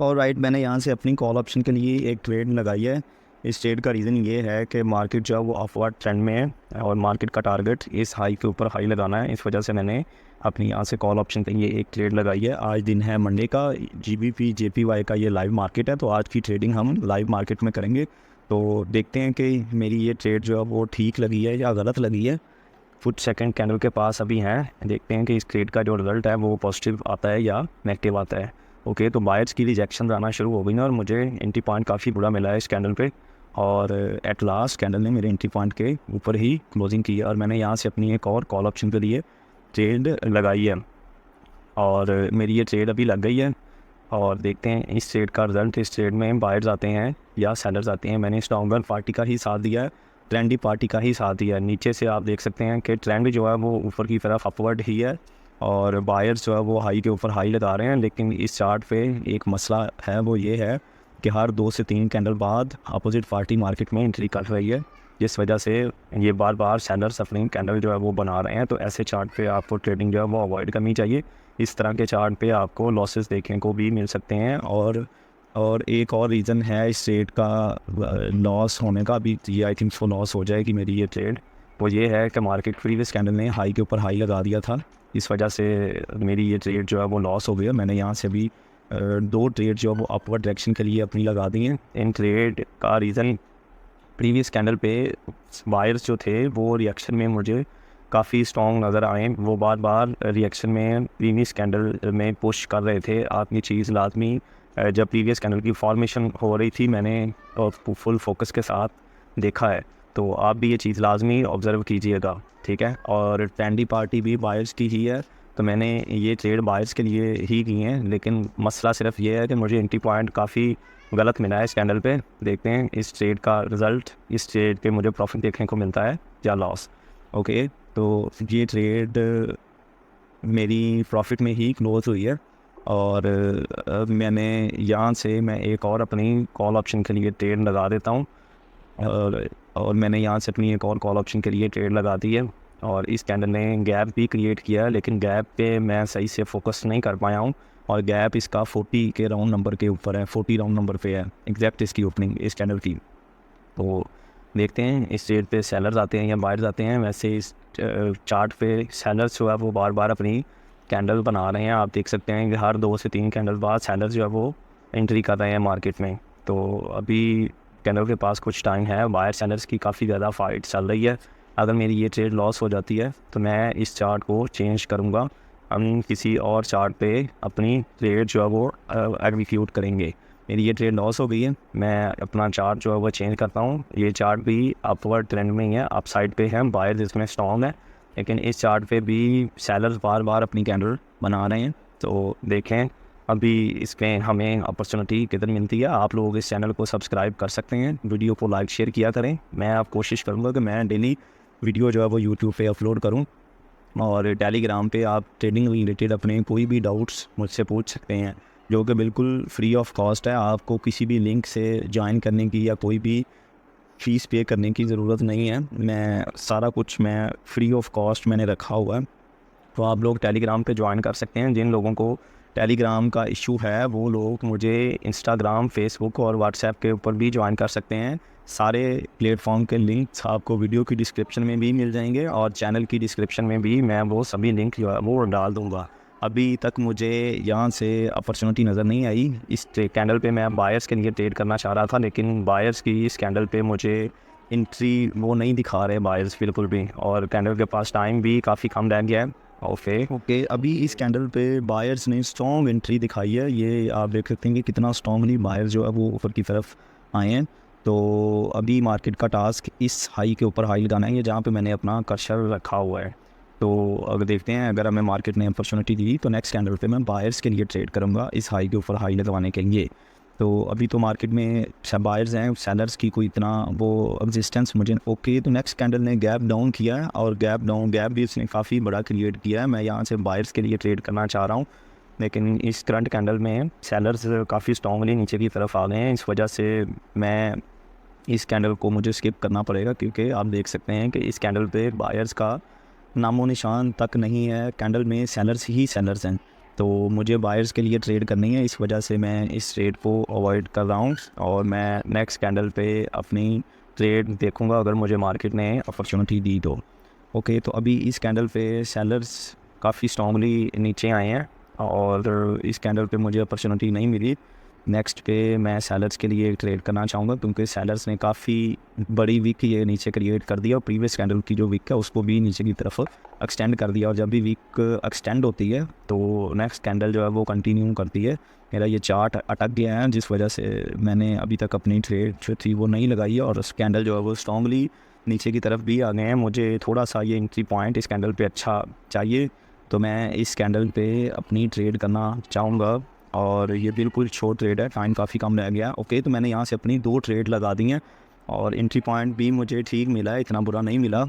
और राइट, मैंने यहाँ से अपनी कॉल ऑप्शन के लिए एक ट्रेड लगाई है। इस ट्रेड का रीज़न ये है कि मार्केट जो है वो अपवर्ड ट्रेंड में है और मार्केट का टारगेट इस हाई के ऊपर हाई लगाना है। इस वजह से मैंने अपनी यहाँ से कॉल ऑप्शन के लिए एक ट्रेड लगाई है। आज दिन है मंडे का, जीबीपी जेपीवाई का ये लाइव मार्केट है, तो आज की ट्रेडिंग हम लाइव मार्केट में करेंगे। तो देखते हैं कि मेरी ये ट्रेड जो है वो ठीक लगी है या गलत लगी है। कुछ सेकंड कैंडल के पास अभी हैं, देखते हैं कि इस ट्रेड का जो रिज़ल्ट है वो पॉजिटिव आता है या नेगेटिव आता है। ओके, तो बायर्स की रिजेक्शन आना शुरू हो गई ना और मुझे एंट्री पॉइंट काफ़ी बुरा मिला है इस कैंडल पे। और एट लास्ट कैंडल ने मेरे एंट्री पॉइंट के ऊपर ही क्लोजिंग की है और मैंने यहाँ से अपनी एक और कॉल ऑप्शन के लिए ट्रेड लगाई है और मेरी ये ट्रेड अभी लग गई है। और देखते हैं इस ट्रेड का रिज़ल्ट। इस ट्रेड में बायर्स आते हैं या सेलर्स आते हैं। मैंने स्ट्रॉन्गर पार्टी का ही साथ दिया है, ट्रेंडी पार्टी का ही साथ दिया है। नीचे से आप देख सकते हैं कि ट्रेंड जो है वो ऊपर की तरफ अपवर्ड ही है और बायर्स जो है वो हाई के ऊपर हाई लगा रहे हैं। लेकिन इस चार्ट पे एक मसला है, वो ये है कि हर 2 से 3 कैंडल बाद अपोजिट पार्टी मार्केट में एंट्री कर रही है, जिस वजह से ये बार बार सेलर्स अपनी कैंडल जो है वो बना रहे हैं। तो ऐसे चार्ट पे आपको ट्रेडिंग जो है वो अवॉइड करनी चाहिए। इस तरह के चार्ट पे आपको लॉसेस देखने को भी मिल सकते हैं। और एक और रीज़न है इस ट्रेड का लॉस होने का, अभी ये आई थिंक सो लॉस हो जाएगी मेरी ये ट्रेड। वो ये है कि मार्केट प्रीवियस कैंडल ने हाई के ऊपर हाई लगा दिया था, इस वजह से मेरी ये ट्रेड जो है वो लॉस हो गया। मैंने यहाँ से भी 2 ट्रेड जो है वो अपवर्ड डायरेक्शन के लिए अपनी लगा दी हैं। इन ट्रेड का रीज़न प्रीवियस कैंडल पे बायर्स जो थे वो रिएक्शन में मुझे काफ़ी स्ट्रॉन्ग नज़र आए। वो बार बार रिएक्शन में प्रीवियस कैंडल में पुश कर रहे थे। आपकी चीज़ लाजमी जब प्रीवियस कैंडल की फॉर्मेशन हो रही थी मैंने फुल फोकस के साथ देखा है, तो आप भी ये चीज़ लाजमी ऑब्ज़र्व कीजिएगा, ठीक है। और ट्रेंडी पार्टी भी बायर्स की ही है, तो मैंने ये ट्रेड बायर्स के लिए ही की हैं। लेकिन मसला सिर्फ ये है कि मुझे एंट्री पॉइंट काफ़ी गलत मिला है इस कैंडल पे। देखते हैं इस ट्रेड का रिज़ल्ट, इस ट्रेड पे मुझे प्रॉफिट देखने को मिलता है या लॉस। ओके, तो ये ट्रेड मेरी प्रॉफिट में ही क्लोज हुई है और मैंने यहाँ से मैं एक और अपनी कॉल ऑप्शन के लिए ट्रेड लगा देता हूँ और मैंने यहाँ से अपनी एक और कॉल ऑप्शन के लिए ट्रेड लगा दी है। और इस कैंडल ने गैप भी क्रिएट किया है, लेकिन गैप पे मैं सही से फोकस नहीं कर पाया हूँ और गैप इसका 40 के राउंड नंबर के ऊपर है, 40 राउंड नंबर पे है एग्जैक्ट इसकी ओपनिंग इस कैंडल की। तो देखते हैं इस ट्रेड पे सेलर्स आते हैं या बायर्स आते हैं। वैसे इस चार्ट पे सेलर्स जो है वो बार बार अपनी कैंडल बना रहे हैं। आप देख सकते हैं कि हर 2 से 3 कैंडल बाद सेलर्स जो है वो एंट्री कर रहे हैं मार्केट में। तो अभी कैंडल के पास कुछ टाइम है, बायर सेलर्स की काफ़ी ज़्यादा फाइट चल रही है। अगर मेरी ये ट्रेड लॉस हो जाती है तो मैं इस चार्ट को चेंज करूँगा, हम किसी और चार्ट पे अपनी ट्रेड जो है वो एग्जीक्यूट करेंगे। मेरी ये ट्रेड लॉस हो गई है, मैं अपना चार्ट जो है वो चेंज करता हूँ। ये चार्ट भी अपवर्ड ट्रेंड में ही है, अप साइड पे है, बायर इसमें स्ट्रॉन्ग है, लेकिन इस चार्ट पे भी सेलर्स बार बार अपनी कैंडल बना रहे हैं। तो देखें अभी इसमें हमें अपॉर्चुनिटी कितनी मिलती है। आप लोग इस चैनल को सब्सक्राइब कर सकते हैं, वीडियो को लाइक शेयर किया करें। मैं आप कोशिश करूँगा कि मैं डेली वीडियो जो है वो यूट्यूब पे अपलोड करूँ और टेलीग्राम पे आप ट्रेडिंग रिलेटेड अपने कोई भी डाउट्स मुझसे पूछ सकते हैं, जो कि बिल्कुल फ्री ऑफ कॉस्ट है। आपको किसी भी लिंक से ज्वाइन करने की या कोई भी फ़ीस पे करने की ज़रूरत नहीं है। मैं सारा कुछ मैं फ्री ऑफ कॉस्ट मैंने रखा हुआ है, तो आप लोग टेलीग्राम पे ज्वाइन कर सकते हैं। जिन लोगों को टेलीग्राम का इशू है वो लोग मुझे इंस्टाग्राम, फेसबुक और व्हाट्सएप के ऊपर भी ज्वाइन कर सकते हैं। सारे प्लेटफॉर्म के लिंक्स आपको वीडियो की डिस्क्रिप्शन में भी मिल जाएंगे और चैनल की डिस्क्रिप्शन में भी मैं वो सभी लिंक जो है वो डाल दूँगा। अभी तक मुझे यहाँ से अपॉर्चुनिटी नज़र नहीं आई। इस कैंडल पे मैं बायर्स के लिए ट्रेड करना चाह रहा था, लेकिन बायर्स की इस कैंडल पे मुझे एंट्री वो नहीं दिखा रहे बायर्स बिल्कुल भी, और कैंडल के पास टाइम भी काफ़ी कम रह गया है। ओके, अभी इस कैंडल पे बायर्स ने स्ट्रॉन्ग एंट्री दिखाई है। ये आप देख सकते हैं कि कितना स्ट्रॉन्गली बायर्स जो है वो ऊपर की तरफ आए हैं। तो अभी मार्केट का टास्क इस हाई के ऊपर हाई लगाना है, ये जहाँ पे मैंने अपना कर्सर रखा हुआ है। तो अगर देखते हैं, अगर हमें मार्केट ने अपॉर्चुनिटी दी तो नेक्स्ट कैंडल पे मैं बायर्स के लिए ट्रेड करूँगा इस हाई के ऊपर हाई लगवाने के लिए। तो अभी तो मार्केट में बायर्स हैं, सेलर्स की कोई इतना वो एग्जिस्टेंस मुझे ओके। तो नेक्स्ट कैंडल ने गैप डाउन किया है और गैप भी इसने काफ़ी बड़ा क्रिएट किया है। मैं यहाँ से बायर्स के लिए ट्रेड करना चाह रहा हूँ, लेकिन इस करंट कैंडल में सेलर्स काफ़ी स्ट्रॉन्गली नीचे की तरफ आ गए हैं। इस वजह से मैं इस कैंडल को मुझे स्किप करना पड़ेगा, क्योंकि आप देख सकते हैं कि इस कैंडल पे बायर्स का नामो निशान तक नहीं है। कैंडल में सेलर्स ही सेलर्स हैं। तो मुझे बायर्स के लिए ट्रेड करनी है, इस वजह से मैं इस ट्रेड को अवॉइड कर रहा हूँ और मैं नेक्स्ट कैंडल पे अपनी ट्रेड देखूँगा अगर मुझे मार्केट ने अपॉर्चुनिटी दी तो। ओके, तो अभी इस कैंडल पे सेलर्स काफ़ी स्ट्रॉन्गली नीचे आए हैं और इस कैंडल पे मुझे अपॉर्चुनिटी नहीं मिली। नेक्स्ट पे मैं सेलर्स के लिए ट्रेड करना चाहूँगा क्योंकि सेलर्स ने काफ़ी बड़ी वीक ये नीचे क्रिएट कर दिया और प्रीवियस कैंडल की जो वीक है उसको भी नीचे की तरफ एक्सटेंड कर दिया, और जब भी वीक एक्सटेंड होती है तो नेक्स्ट कैंडल जो है वो कंटिन्यू करती है। मेरा ये चार्ट अटक गया है जिस वजह से मैंने अभी तक अपनी ट्रेड जो थी वो नहीं लगाई है, और कैंडल जो है वो स्ट्रॉन्गली नीचे की तरफ भी आ गए हैं। मुझे थोड़ा सा ये एंट्री पॉइंट इस कैंडल पे अच्छा चाहिए, तो मैं इस कैंडल पे अपनी ट्रेड करना चाहूँगा। और ये बिल्कुल शॉर्ट ट्रेड है, टाइम काफ़ी कम रह गया। ओके, तो मैंने यहाँ से अपनी 2 ट्रेड लगा दी हैं और एंट्री पॉइंट भी मुझे ठीक मिला है, इतना बुरा नहीं मिला।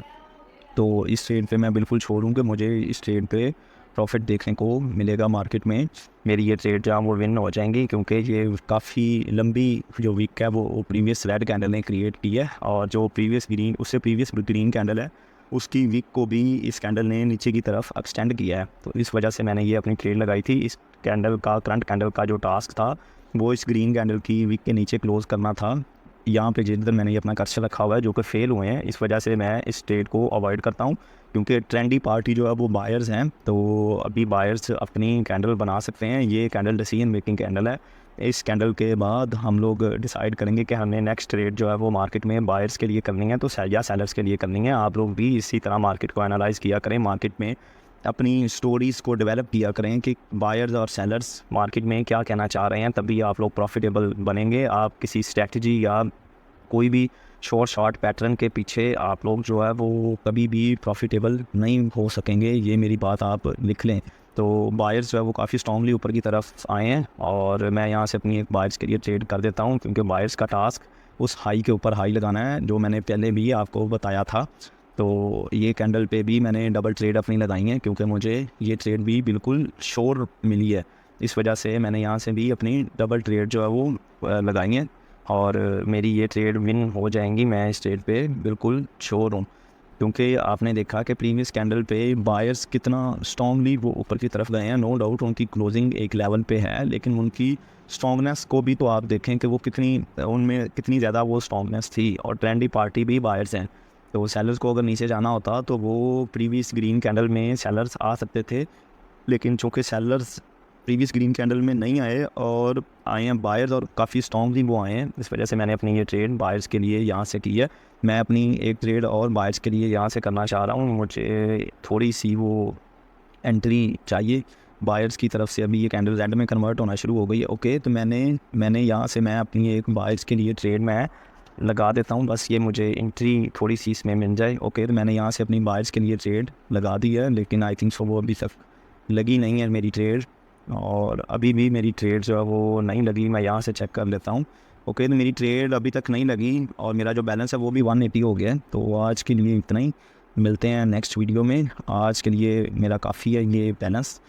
तो इस ट्रेड पे मैं बिल्कुल छोड़ूँ कि मुझे इस ट्रेड पे प्रॉफिट देखने को मिलेगा मार्केट में। मेरी ये ट्रेड जहाँ वो विन हो जाएंगी क्योंकि ये काफ़ी लंबी जो वीक है वो प्रीवियस रेड कैंडल ने क्रिएट की है, और जो प्रीवियस ग्रीन उससे प्रीवियस ग्रीन कैंडल है उसकी वीक को भी इस कैंडल ने नीचे की तरफ एक्सटेंड किया है। तो इस वजह से मैंने ये अपनी ट्रेड लगाई थी। इस कैंडल का करंट कैंडल का जो टास्क था वो इस ग्रीन कैंडल की वीक के नीचे क्लोज़ करना था। यहाँ पे जिधर मैंने ये अपना कर्सर रखा हुआ है जो कि फेल हुए हैं, इस वजह से मैं इस ट्रेड को अवॉइड करता हूँ क्योंकि ट्रेंडी पार्टी जो है वो बायर्स हैं। तो अभी बायर्स अपनी कैंडल बना सकते हैं, ये कैंडल डिसीजन मेकिंग कैंडल है। इस कैंडल के बाद हम लोग डिसाइड करेंगे कि हमने नेक्स्ट ट्रेड जो है वो मार्केट में बायर्स के लिए करनी है तो या सेलर्स के लिए करनी है। आप लोग भी इसी तरह मार्केट को एनालाइज़ किया करें, मार्केट में अपनी स्टोरीज़ को डेवलप किया करें कि बायर्स और सेलर्स मार्केट में क्या कहना चाह रहे हैं, तभी आप लोग प्रॉफिटेबल बनेंगे। आप किसी स्ट्रैटेजी या कोई भी शॉर्ट पैटर्न के पीछे आप लोग जो है वो कभी भी प्रॉफिटेबल नहीं हो सकेंगे, ये मेरी बात आप लिख लें। तो बायर्स जो है वो काफ़ी स्ट्रॉन्गली ऊपर की तरफ आए हैं और मैं यहाँ से अपनी एक बायर्स के लिए ट्रेड कर देता हूँ क्योंकि बायर्स का टास्क उस हाई के ऊपर हाई लगाना है जो मैंने पहले भी आपको बताया था। तो ये कैंडल पे भी मैंने डबल ट्रेड अपनी लगाई है क्योंकि मुझे ये ट्रेड भी बिल्कुल श्योर मिली है, इस वजह से मैंने यहाँ से भी अपनी डबल ट्रेड जो है वो लगाई है और मेरी ये ट्रेड विन हो जाएंगी। मैं इस ट्रेड पे बिल्कुल श्योर हूँ क्योंकि आपने देखा कि प्रीवियस कैंडल पे बायर्स कितना स्ट्रॉन्गली वो ऊपर की तरफ गए हैं। नो डाउट उनकी क्लोजिंग एक लेवल पे है, लेकिन उनकी स्ट्रॉन्गनेस को भी तो आप देखें कि वो उनमें कितनी ज़्यादा वो स्ट्रॉन्गनेस थी, और ट्रेंडी पार्टी भी बायर्स हैं। तो सेलर्स को अगर नीचे जाना होता तो वो प्रीवियस ग्रीन कैंडल में सेलर्स आ सकते थे, लेकिन चूँकि सेलर्स प्रीवियस ग्रीन कैंडल में नहीं आए और आए हैं बायर्स और काफ़ी स्ट्रॉन्गली वो आए हैं, इस वजह से मैंने अपनी ये ट्रेड बायर्स के लिए यहाँ से की है। मैं अपनी एक ट्रेड और बायर्स के लिए यहाँ से करना चाह रहा हूँ। मुझे थोड़ी सी वो एंट्री चाहिए बायर्स की तरफ से। अभी ये कैंडल रेड में कन्वर्ट होना शुरू हो गई है। ओके, तो मैंने यहाँ से मैं अपनी एक बायर्स के लिए ट्रेड मैं लगा देता हूँ, बस ये मुझे एंट्री थोड़ी सी इसमें मिल जाए। ओके, तो मैंने यहाँ से अपनी बायर्स के लिए ट्रेड लगा दी है, लेकिन आई थिंक सो वो अभी तक लगी नहीं है मेरी ट्रेड, और अभी भी मेरी ट्रेड जो है वो नहीं लगी। मैं यहाँ से चेक कर लेता हूँ। ओके, तो मेरी ट्रेड अभी तक नहीं लगी और मेरा जो बैलेंस है वो भी 180 हो गया है। तो आज के लिए इतना ही, मिलते हैं नेक्स्ट वीडियो में। आज के लिए मेरा काफ़ी है ये बैलेंस।